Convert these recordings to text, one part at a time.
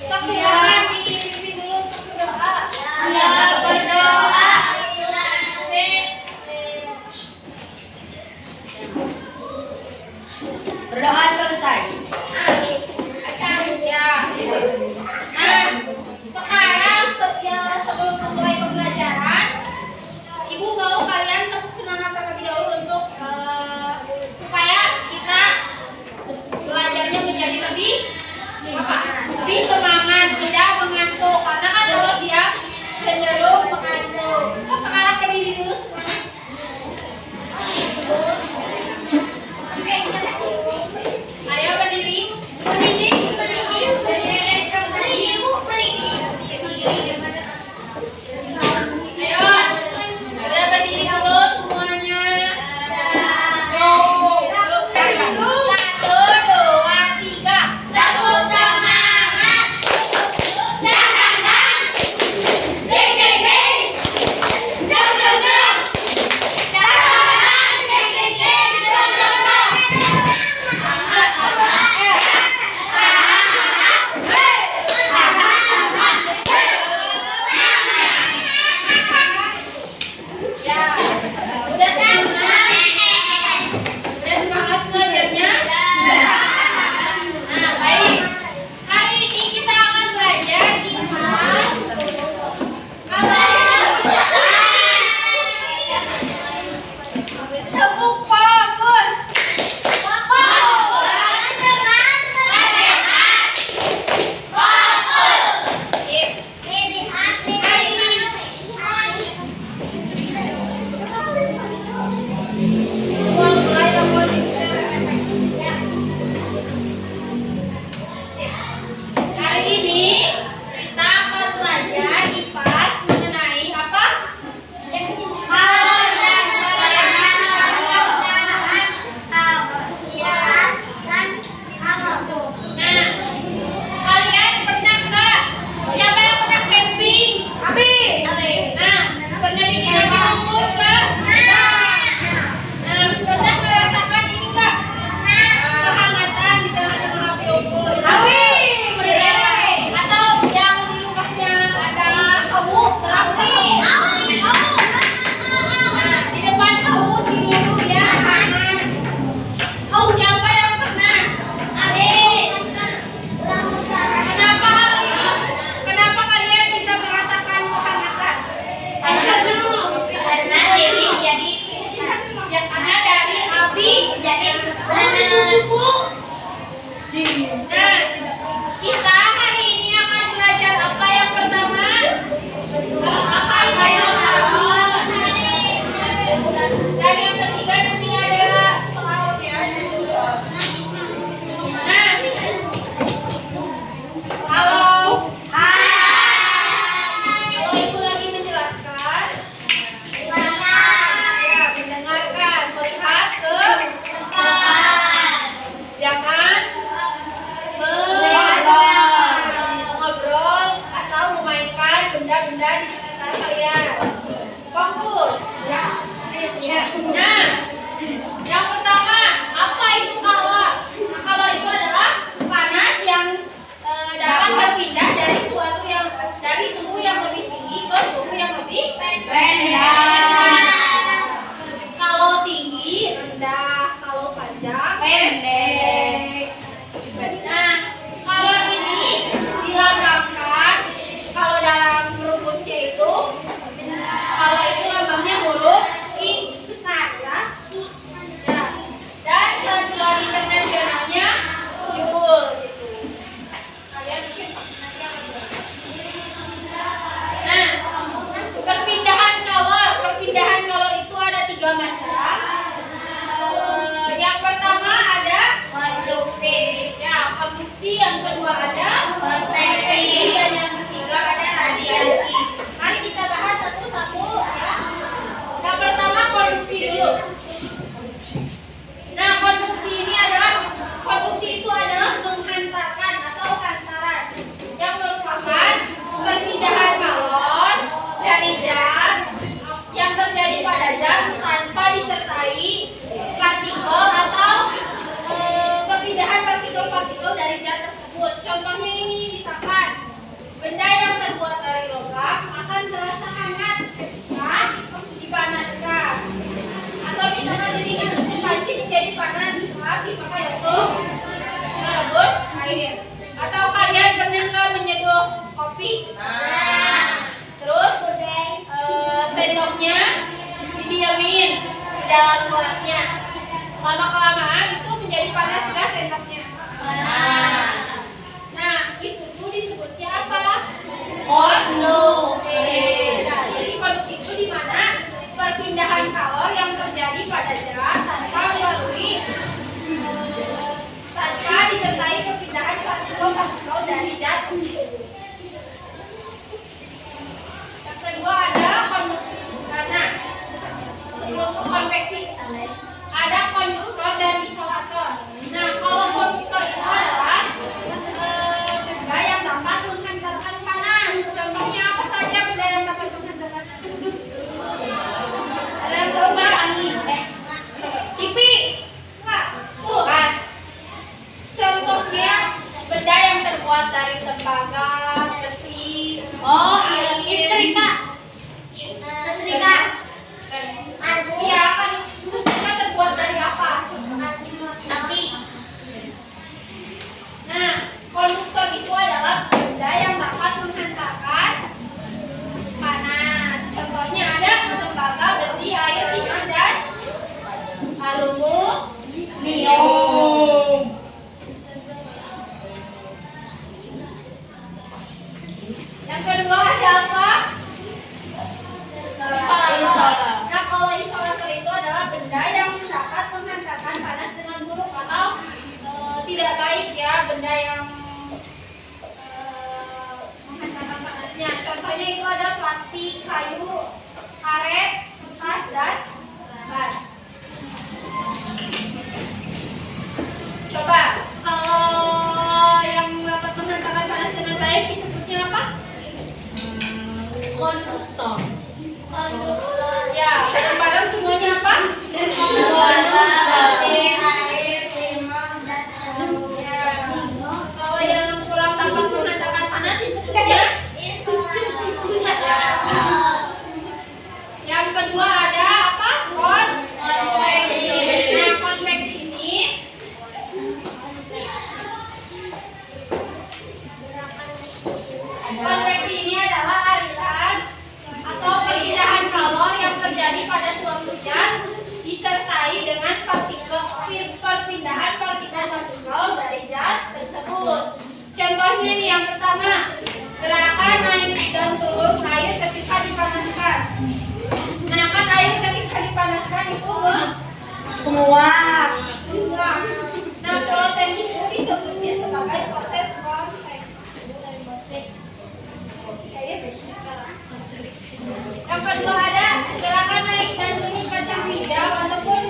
Silakan dipimpin dulu untuk berdoa. Siap berdoa. Berdoa selesai. Amin. Ya. Nah, sekarang sebelum memulai pembelajaran, Ibu mau kalian tepuk semangat terlebih dahulu untuk supaya kita belajarnya menjadi lebih semangat, tidak mengantuk. Karena kan kalau siang cenderung mengantuk. Sekarang berdiri dulu semuanya. Ayo berdiri. Ayo, udah berdiri dulu semuanya. Satu, dua, tiga. Tepuk semangat. Dang dang dang. Ding ding ding. Dang dang dang. Dang dang dang. Ding ding ding. Dang dang dang. Ya, udah semangat. Udah semangat belajarnya. Nah, baik. Hari ini kita akan belajar di kelas. Tepuk fokus. Hari ini kita akan belajar IPAS mengenai apa? Nah, kalian pernah nggak? Siapa yang pernah camping? Nah, pernah bikin api unggun nggak? Nah, pernah merasakan ini nggak? Kehangatan di tengah-tengah api unggun. Atau yang di rumahnya ada hawu terapi. Nah, di depan hawu si dulu ya. Hawu siapa yang pernah? Kenapa kalian bisa merasakan kehangatan? Karena dari api cukup. Nah, kita hari ini akan belajar apa yang pertama? Apa yang pertama? Dan yang ketiga nanti ada soalnya. Nah, halo. Kalau ibu lagi menjelaskan, ya mendengarkan, melihat ke jangan ngobrol atau memainkan benda-benda di sekitar kalian. Fokus. Nah, yang pertama, apa itu kalor? Nah, kalor itu adalah panas yang dapat berpindah dari suhu yang lebih tinggi ke suhu yang lebih kalau tinggi rendah, kalau panjang pendek. Nah, kalor ini dilambangkan kalau dalam rumusnya itu, kalau itu lambangnya huruf I besar ya. Ya. Dan satuan internasionalnya joule gitu. Kalian mungkin nanti akan belajar. Nah, perpindahan kalor itu ada 3 macam. Yang pertama ada konduksi, yang kedua ada konveksi, dan yang ketiga ada radiasi. Mari kita bahas satu-satu ya. Yang pertama konduksi dulu. Nah, konduksi itu adalah menghantarkan atau hantaran yang merupakan perpindahan kalor dari zat yang terjadi pada zat tanpa disertai partikel atau perpindahan partikel-partikel dari zat tersebut. Contohnya air. Atau kalian pernah nggak menyeduh kopi? Terus sendoknya didiamin di dalam gelasnya. Lama kelamaan itu menjadi panas nggak sendoknya? Nah, itu tuh disebutnya apa? Konduksi. Nah, jadi konduksi itu di mana perpindahan kalor yang terjadi pada zat tanpa disertai perpindahan partikel dari zat. Yang kedua ada sebelum konveksi ada konduktor dan isolator. Nah, kalau konduktor itu adalah benda yang dapat menghantarkan panas. Contohnya apa saja benda yang dapat menghantarkan panas? Ada yang tahu nggak? TV. Kulkas. Contohnya benda yang terbuat dari tembaga, besi. Setrika. Iya, kan setrika terbuat dari apa? Api. Nah, konduktor itu adalah benda yang dapat menghantarkan panas. Contohnya ada tembaga, besi, air, minyak, dan aluminium. Yang kedua ada apa? Isolator. Nah, kalau isolator itu adalah benda yang dapat menghantarkan panas dengan buruk atau tidak baik ya, benda yang menghantarkan panasnya. Contohnya itu ada plastik, kayu, karet, kertas, dan ban. Coba kalau yang dapat menghantarkan panas dengan baik disebutnya apa? Konduktor. Ya, bareng-bareng semuanya apa? Kalau yang kurang dapat menghantarkan panas disebutnya. Yang kedua ada apa? Konveksi. Nah, konveksi ini adalah aliran atau perpindahan kalor yang terjadi pada suatu zat disertai dengan perpindahan partikel-partikel dari zat tersebut. Contohnya nih, yang pertama, gerakan naik dan turun air ketika dipanaskan. Nah, kan air ketika dipanaskan itu Menguap. menguap. Nah, proses itu disebutnya sebagai proses konveksi. Yang kedua ada gerakan naik dan turun kacang hijau ataupun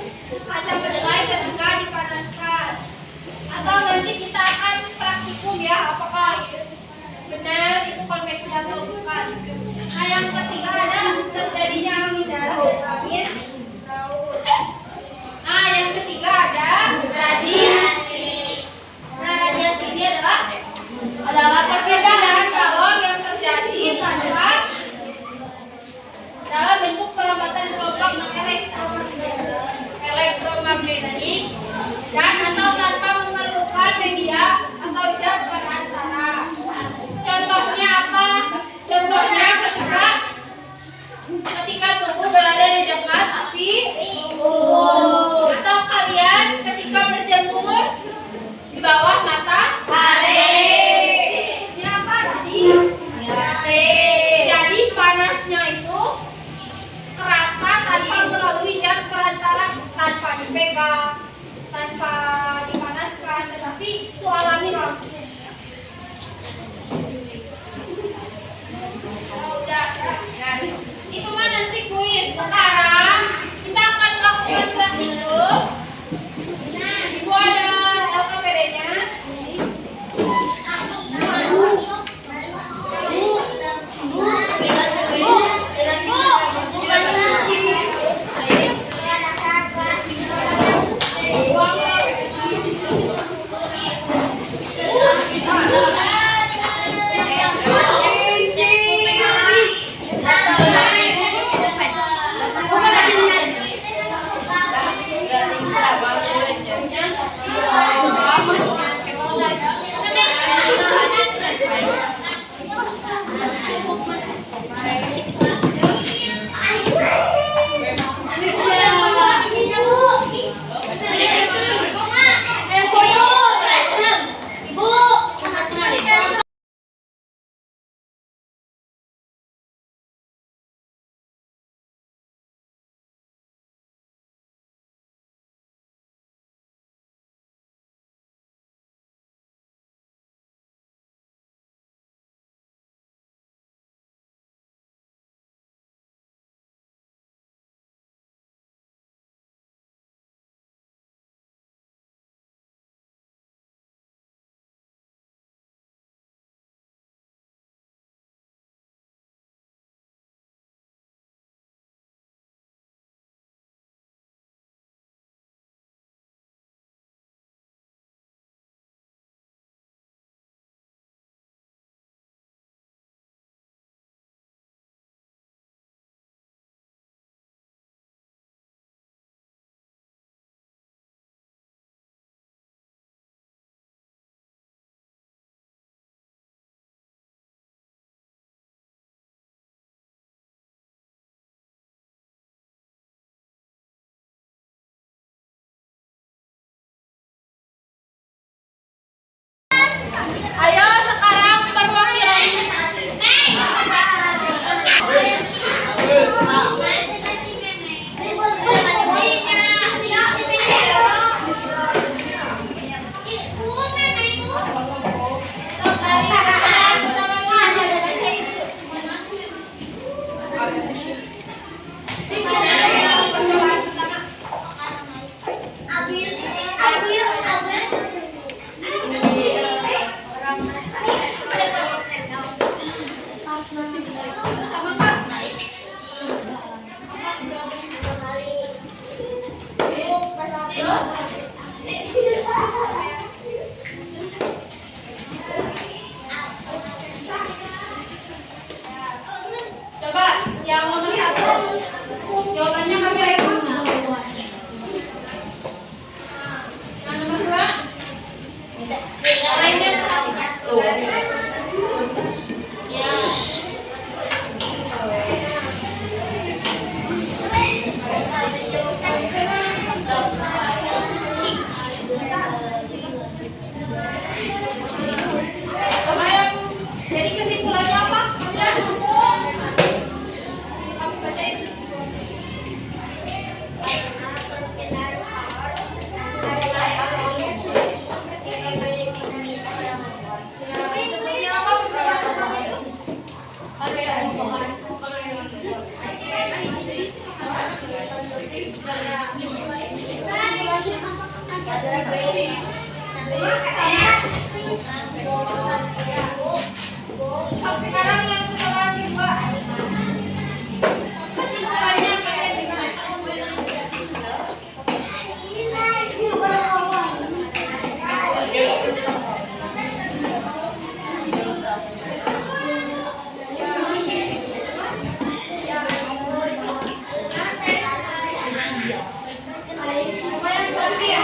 kacang kedelai ketika dipanaskan. Atau nanti kita akan praktikum ya, apakah benar itu konveksi atau bukan. Nah, yang ketiga ada terjadinya angin darat dan angin laut. Nah, yang ketiga ada radiasi. Nah, radiasi ini adalah perpindahan kalor yang terjadi dalam bentuk perlambatan kelompok elektromagnetik dan atau tanpa memerlukan media atau zat perantara. Contohnya apa? Contohnya ketika tubuh berada di dekat api Yang lainnya perhatikan. Jadi kesimpulannya apa? Kamu bacain kesimpulannya. Kesimpulannya apa? Sekarang yang kedua juga. Kesimpulannya apa ya? Lumayan pasti ya.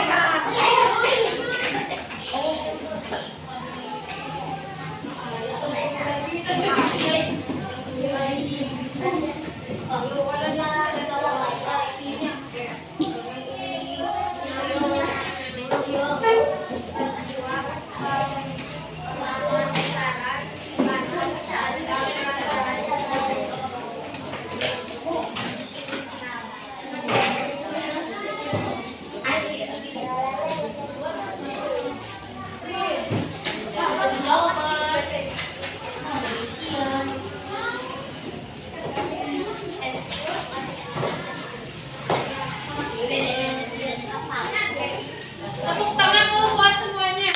Tepuk tangan dulu buat semuanya.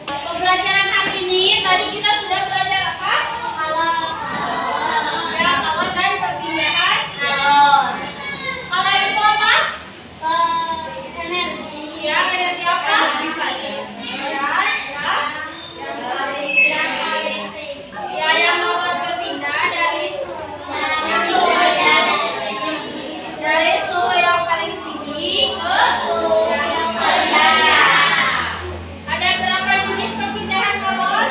Pembelajaran hari ini tadi kita sudah belajar apa? Ya, kawan dan perpindahan. Kalau itu apa? Ya, energi apa? Ya, yang dapat berpindah dari suhu yang paling tinggi ke ada berapa jenis perpindahan kawan?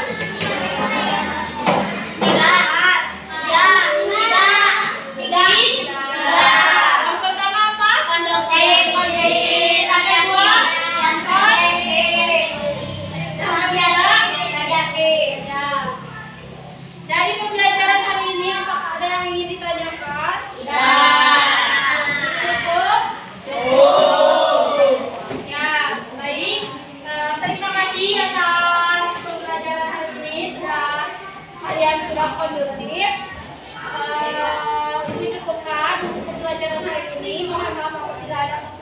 Yang pertama apa? Ya. Dari pembelajaran hari ini apakah ada yang ingin ditanyakan? Cukup? Ya, baik. Terima kasih atas pembelajaran hari ini. Kalian sudah kondusif. Ini cukupkan untuk pembelajaran hari ini. Mohon maaf apabila ada